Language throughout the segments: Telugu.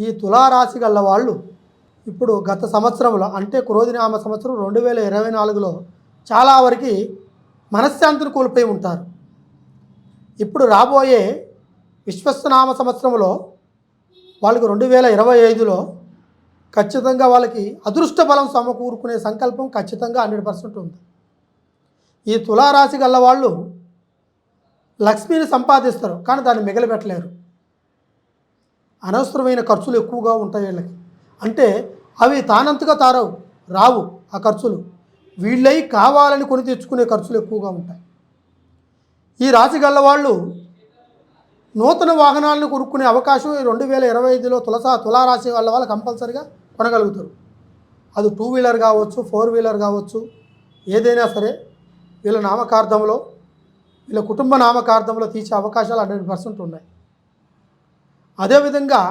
ఈ తులారాశి గల వాళ్ళు ఇప్పుడు గత సంవత్సరంలో అంటే క్రోధినామ సంవత్సరం 2024లో చాలా వరకు మనశ్శాంతిని కోల్పోయి ఉంటారు. ఇప్పుడు రాబోయే విశ్వస్నామ సంవత్సరంలో వాళ్ళకి 2025లో ఖచ్చితంగా వాళ్ళకి అదృష్ట బలం సమకూరుకునే సంకల్పం ఖచ్చితంగా 100% ఉంది. ఈ తులారాశి గల వాళ్ళు లక్ష్మిని సంపాదిస్తారు, కానీ దాన్ని మిగలబెట్టలేరు. అనవసరమైన ఖర్చులు ఎక్కువగా ఉంటాయి వీళ్ళకి. అంటే అవి తానంతగా రావు. ఆ ఖర్చులు వీళ్ళై కావాలని కొని తెచ్చుకునే ఖర్చులు ఎక్కువగా ఉంటాయి. ఈ రాశి గల వాళ్ళు నూతన వాహనాలను కొనుక్కునే అవకాశం 2025లో తులారాశి వాళ్ళు కంపల్సరిగా కొనగలుగుతారు. అది 2 వీలర్ కావచ్చు, 4 వీలర్ కావచ్చు, ఏదైనా సరే వీళ్ళ నామకార్థంలో వీళ్ళ కుటుంబ నామకార్థంలో తీసే అవకాశాలు 100% ఉన్నాయి. అదేవిధంగా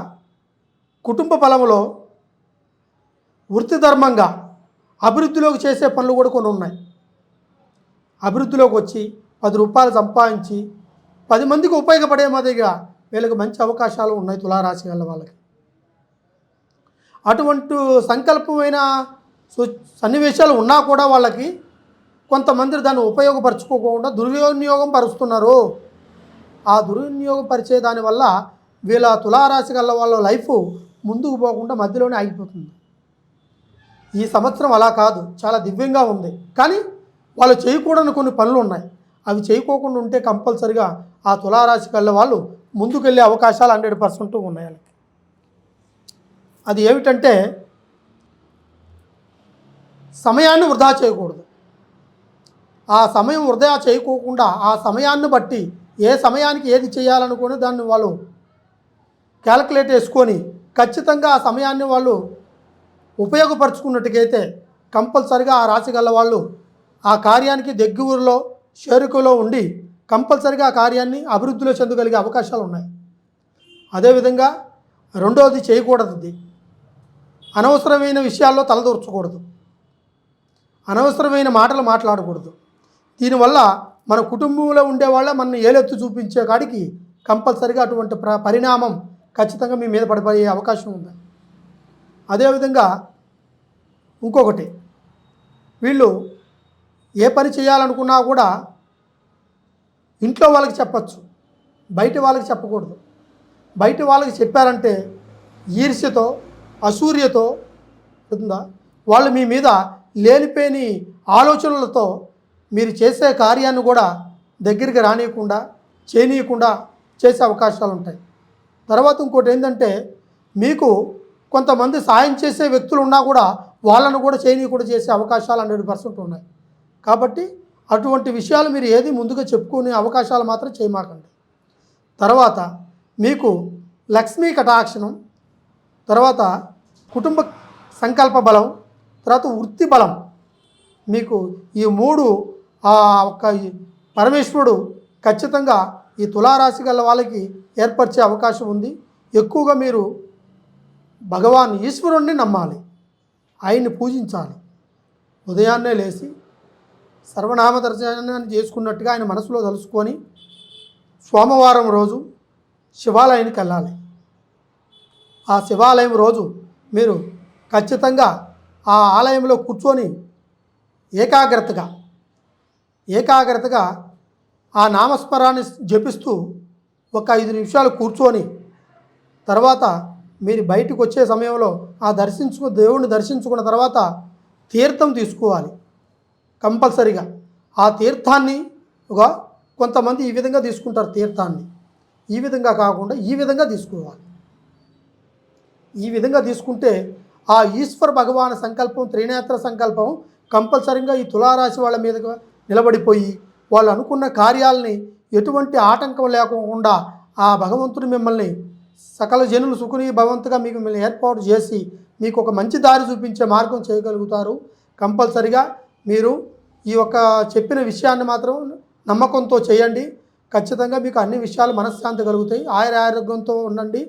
కుటుంబ బలంలో వృత్తి ధర్మంగా అభివృద్ధిలోకి చేసే పనులు కూడా కొన్ని ఉన్నాయి. అభివృద్ధిలోకి వచ్చి 10 రూపాయలు సంపాదించి 10 మందికి ఉపయోగపడే మాదిరిగా వీళ్ళకి మంచి అవకాశాలు ఉన్నాయి తులారాశి గల వాళ్ళకి. అటువంటి సంకల్పమైన సన్నివేశాలు ఉన్నా కూడా వాళ్ళకి కొంతమంది దాన్ని ఉపయోగపరచుకోకుండా దుర్వినియోగం పరుస్తున్నారు. ఆ దుర్వినియోగం పరిచే దానివల్ల వీళ్ళ తులారాశి గల వాళ్ళ లైఫ్ ముందుకు పోకుండా మధ్యలోనే ఆగిపోతుంది. ఈ సంవత్సరం అలా కాదు, చాలా దివ్యంగా ఉంది. కానీ వాళ్ళు చేయకూడని కొన్ని పనులు ఉన్నాయి. అవి చేయకోకుండా ఉంటే కంపల్సరిగా ఆ తులారాశి గల వాళ్ళు ముందుకెళ్ళే అవకాశాలు 100% ఉన్నాయి. అది ఏమిటంటే సమయాన్ని వృధా చేయకూడదు. ఆ సమయం వృధా చేయకోకుండా ఆ సమయాన్ని బట్టి ఏ సమయానికి ఏది చేయాలనుకుని దాన్ని వాళ్ళు క్యాలిక్యులేట్ చేసుకొని ఖచ్చితంగా ఆ సమయాన్ని వాళ్ళు ఉపయోగపరుచుకున్నట్టుగైతే కంపల్సరిగా ఆ రాశి గల వాళ్ళు ఆ కార్యానికి దగ్గరలో చేరుకలో ఉండి కంపల్సరిగా ఆ కార్యాన్ని అభివృద్ధిలో చెందగలిగే అవకాశాలు ఉన్నాయి. అదేవిధంగా రెండవది చేయకూడదు, అనవసరమైన విషయాల్లో తలదూర్చకూడదు, అనవసరమైన మాటలు మాట్లాడకూడదు. దీనివల్ల మన కుటుంబంలో ఉండేవాళ్ళ మన ఏలెత్తు చూపించే కాడికి కంపల్సరిగా అటువంటి పరిణామం ఖచ్చితంగా మీ మీద పడిపోయే అవకాశం ఉంది. అదేవిధంగా ఇంకొకటి, వీళ్ళు ఏ పని చేయాలనుకున్నా కూడా ఇంట్లో వాళ్ళకి చెప్పచ్చు, బయట వాళ్ళకి చెప్పకూడదు. బయట వాళ్ళకి చెప్పారంటే ఈర్ష్యతో అసూర్యతో ఉందా వాళ్ళు మీ మీద లేనిపోని ఆలోచనలతో మీరు చేసే కార్యాన్ని కూడా దగ్గరికి రానియకుండా చేయనీయకుండా చేసే అవకాశాలు ఉంటాయి. తర్వాత ఇంకోటి ఏంటంటే మీకు కొంతమంది సాయం చేసే వ్యక్తులు ఉన్నా కూడా వాళ్ళను కూడా చేయనీయకుండా చేసే అవకాశాలు 100% ఉన్నాయి. కాబట్టి అటువంటి విషయాలు మీరు ఏది ముందుగా చెప్పుకునే అవకాశాలు మాత్రం చేయమాకండి. తర్వాత మీకు లక్ష్మీ కటాక్షణం, తర్వాత కుటుంబ సంకల్ప బలం, తర్వాత వృత్తి బలం, మీకు ఈ 3 ఒక్క పరమేశ్వరుడు ఖచ్చితంగా ఈ తులారాశి గల వాళ్ళకి ఏర్పరిచే అవకాశం ఉంది. ఎక్కువగా మీరు భగవాన్ ఈశ్వరుణ్ణి నమ్మాలి, ఆయన్ని పూజించాలి. ఉదయాన్నే లేచి సర్వనామ దర్శనాన్ని చేసుకున్నట్టుగా ఆయన మనసులో తలుసుకొని సోమవారం రోజు శివాలయానికి వెళ్ళాలి. ఆ శివాలయం రోజు మీరు ఖచ్చితంగా ఆ ఆలయంలో కూర్చొని ఏకాగ్రతగా ఆ నామస్మరాన్ని జపిస్తూ ఒక 5 నిమిషాలు కూర్చొని తర్వాత మీరు బయటకు వచ్చే సమయంలో దేవుణ్ణి దర్శించుకున్న తర్వాత తీర్థం తీసుకోవాలి కంపల్సరిగా. ఆ తీర్థాన్ని కొంతమంది ఈ విధంగా తీసుకుంటారు, తీర్థాన్ని ఈ విధంగా కాకుండా ఈ విధంగా తీసుకోవాలి. ఈ విధంగా తీసుకుంటే ఆ ఈశ్వర భగవాన్ సంకల్పం, త్రినేత్ర సంకల్పం కంపల్సరిగా ఈ తులారాశి వాళ్ళ మీదగా నిలబడిపోయి వాళ్ళు అనుకున్న కార్యాలని ఎటువంటి ఆటంకం లేకుండా ఆ భగవంతుడు మిమ్మల్ని సకల జనులు సుఖనీ భగవంతుగా మిమ్మల్ని ఏర్పాటు చేసి మీకు ఒక మంచి దారి చూపించే మార్గం చేయగలుగుతారు. కంపల్సరిగా మీరు ఈ యొక్క చెప్పిన విషయాన్ని మాత్రం నమ్మకంతో చేయండి. ఖచ్చితంగా మీకు అన్ని విషయాలు మనశ్శాంతి కలుగుతాయి. ఆరోగ్యంతో ఉండండి.